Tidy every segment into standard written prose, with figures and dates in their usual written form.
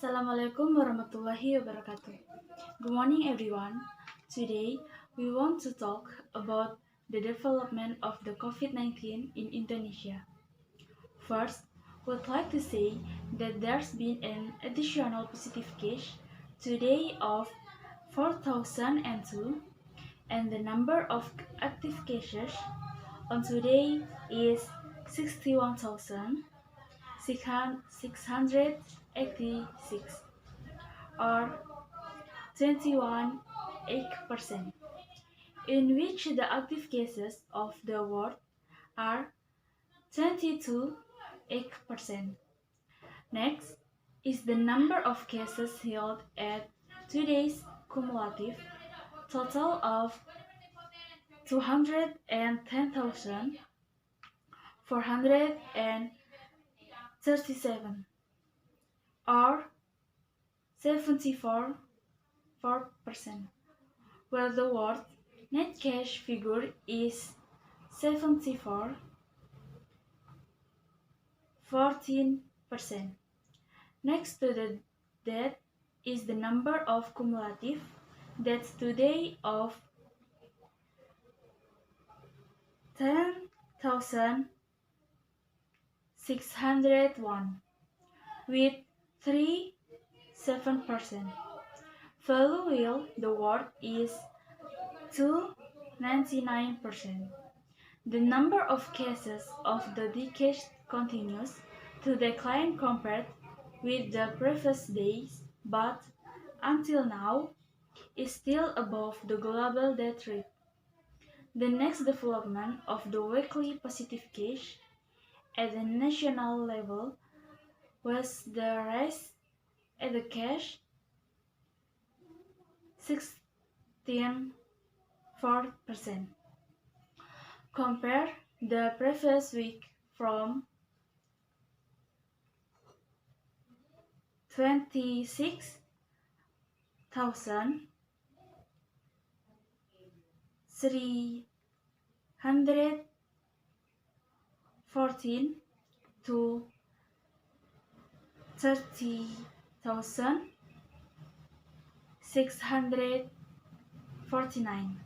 Assalamualaikum warahmatullahi wabarakatuh. Good morning, everyone. Today, we want to talk about the development of the COVID-19 in Indonesia. First, we'd like to say that there's been an additional positive case today of 4,002, and the number of active cases on today is 61,686, or 21.8%, in which the active cases of the world are 22.8%. Next is the number of cases held at today's cumulative total of 210,437, or 74.4%, where the world net cash figure is 74.14%. Next to the death is the number of cumulative deaths today of 10,601, with 3.7%. Value the world is 2.99%. The number of cases of the decade continues to decline compared with the previous days, but until now is still above the global death rate. The next development of the weekly positive case at the national level was the rise at the case 16.4%. Compare the previous week from 26,314 to 30,649.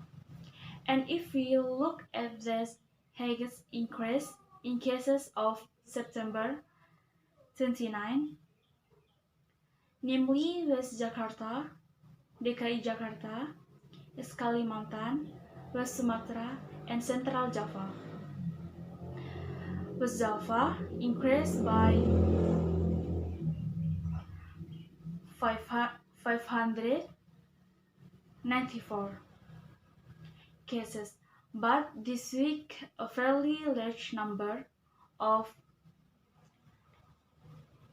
And if we look at the highest increase in cases of September 29, namely West Jakarta, DKI Jakarta, East Kalimantan, West Sumatra, and Central Java. West Java increased by 594 cases, but this week a fairly large number of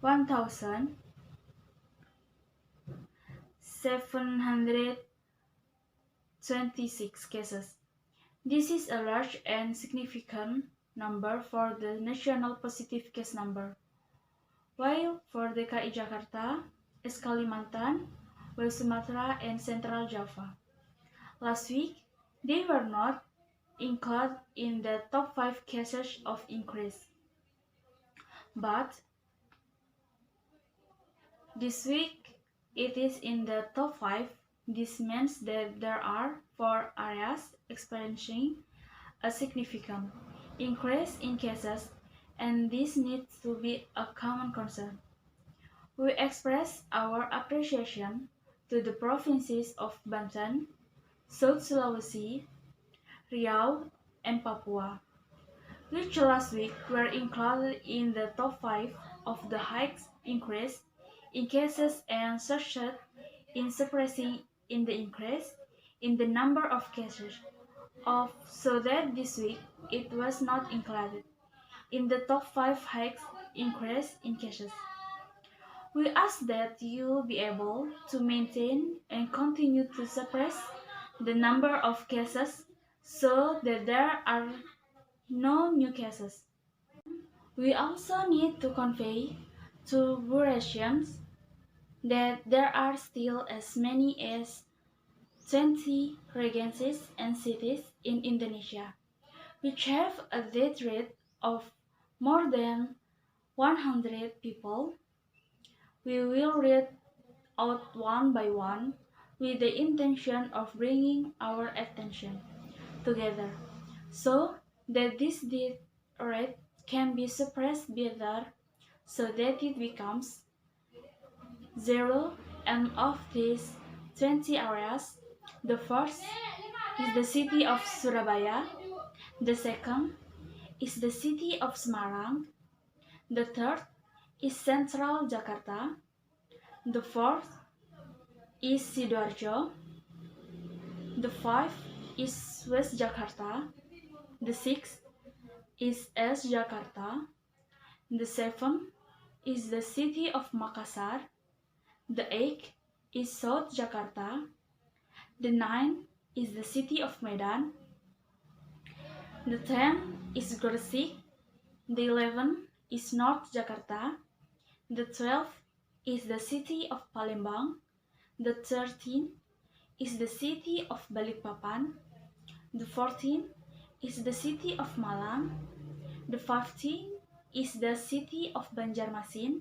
1,726 cases. This is a large and significant number for the national positive case number, while for DKI Jakarta, East Kalimantan, West Sumatra, and Central Java, last week they were not included in the top 5 cases of increase. But this week it is in the top 5. This means that there are 4 areas experiencing a significant increase in cases, and this needs to be a common concern. We express our appreciation to the provinces of Banten, South Sulawesi, Riau, and Papua, which last week were included in the top 5 of the highest increase in cases and succeeded in suppressing in the increase in the number of cases, so that this week it was not included in the top 5 highest increase in cases. We ask that you be able to maintain and continue to suppress the number of cases so that there are no new cases. We also need to convey to Buratians that there are still as many as 20 regencies and cities in Indonesia, which have a death rate of more than 100 people, We will read out one by one with the intention of bringing our attention together so that this death rate can be suppressed better so that it becomes zero. And of these 20 areas, the first is the city of Surabaya, the second is the city of Semarang, the third is central Jakarta, the fourth is Sidoarjo, the fifth is West Jakarta, the sixth is East Jakarta, the seventh is the city of Makassar, the eighth is South Jakarta, the ninth is the city of Medan, the 10th is Gresik, the 11th is North Jakarta, the 12th is the city of Palembang, the 13th is the city of Balikpapan, the 14th is the city of Malang, the 15th is the city of Banjarmasin,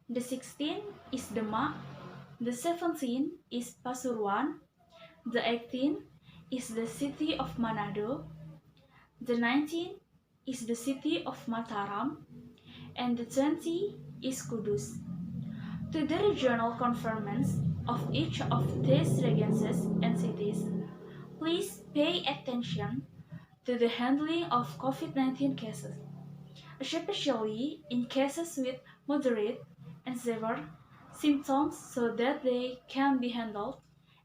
the 16th is Demak, the 17th is Pasuruan, the 18th is the city of Manado, the 19th is the city of Mataram, and the 20th is Kudus. To the regional governments of each of these regencies and cities, please pay attention to the handling of COVID-19 cases, especially in cases with moderate and severe symptoms so that they can be handled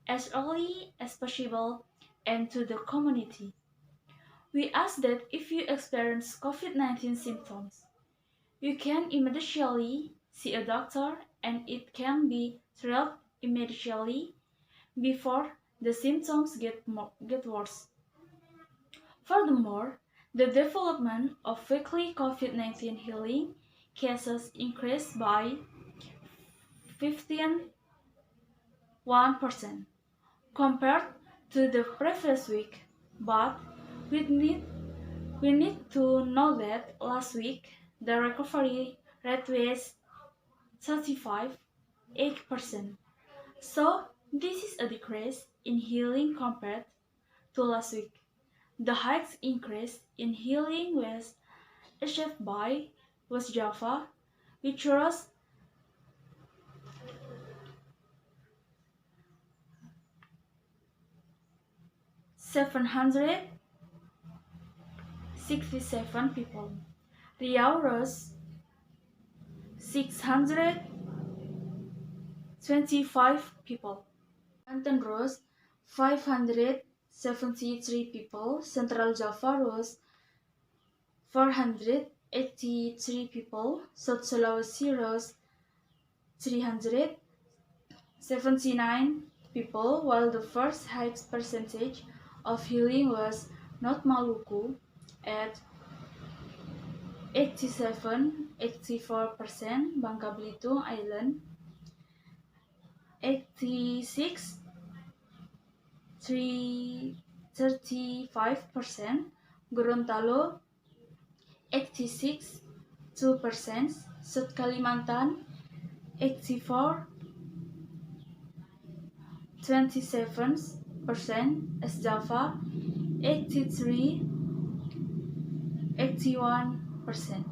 as early as possible and to the community. We ask that if you experience COVID-19 symptoms, you can immediately see a doctor and it can be treated immediately before the symptoms get worse. Furthermore, the development of weekly COVID-19 healing cases increased by 15.1% compared to the previous week, but we need to know that last week the recovery rate was 35.8%. So this is a decrease in healing compared to last week. The highest increase in healing was achieved by West Java, which rose 767 people. Riau rose 625 people. Banten rose 573 people. Central Java rose 483 people. South Sulawesi rose 379 people, while the first highest percentage of healing was North Maluku at 87-84%, Bangka Belitung Island 86-35%, Gorontalo 86-2%, South Kalimantan 84-27%, East Java 83-81%.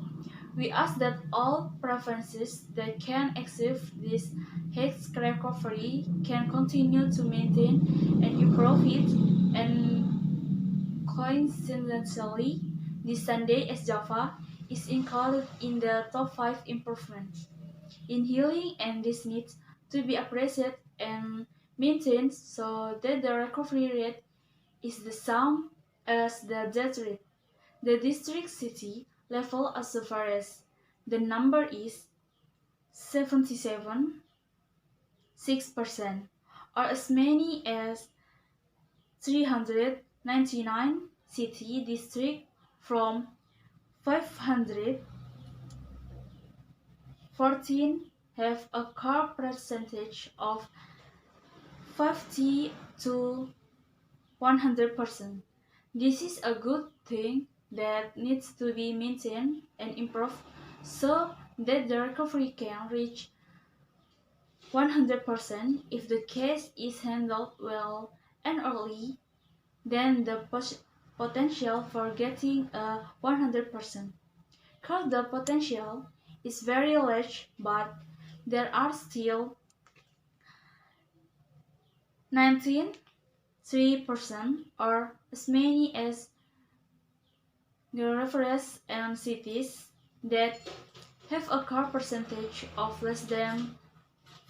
We ask that all provinces that can achieve this health recovery can continue to maintain and improve it, and coincidentally, this Sunday East Java is included in the top 5 improvements in healing, and this needs to be appreciated and maintained so that the recovery rate is the same as the death rate. The district city level as far as the number is 77.6%, or as many as 399 city districts from 514 have a core percentage of 50 to 100%. This is a good thing that needs to be maintained and improved so that the recovery can reach 100% if the case is handled well and early, then the potential for getting a 100% cause the potential is very large, but there are still 19.3% or as many as geographies and cities that have a core percentage of less than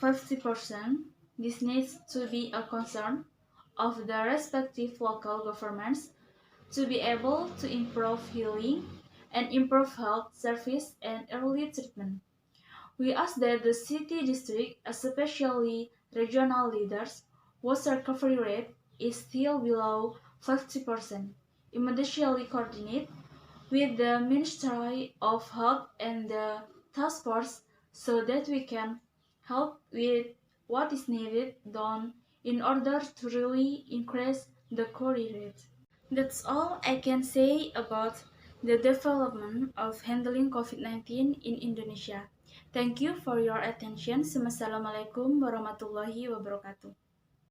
50%. This needs to be a concern of the respective local governments to be able to improve healing and improve health service and early treatment. We ask that the city district, especially regional leaders, whose recovery rate is still below 50%, immediately coordinate with the Ministry of Health and the task force so that we can help with what is needed done in order to really increase the recovery rate. That's all I can say about the development of handling COVID-19 in Indonesia. Thank you for your attention. Wassalamualaikum warahmatullahi wabarakatuh.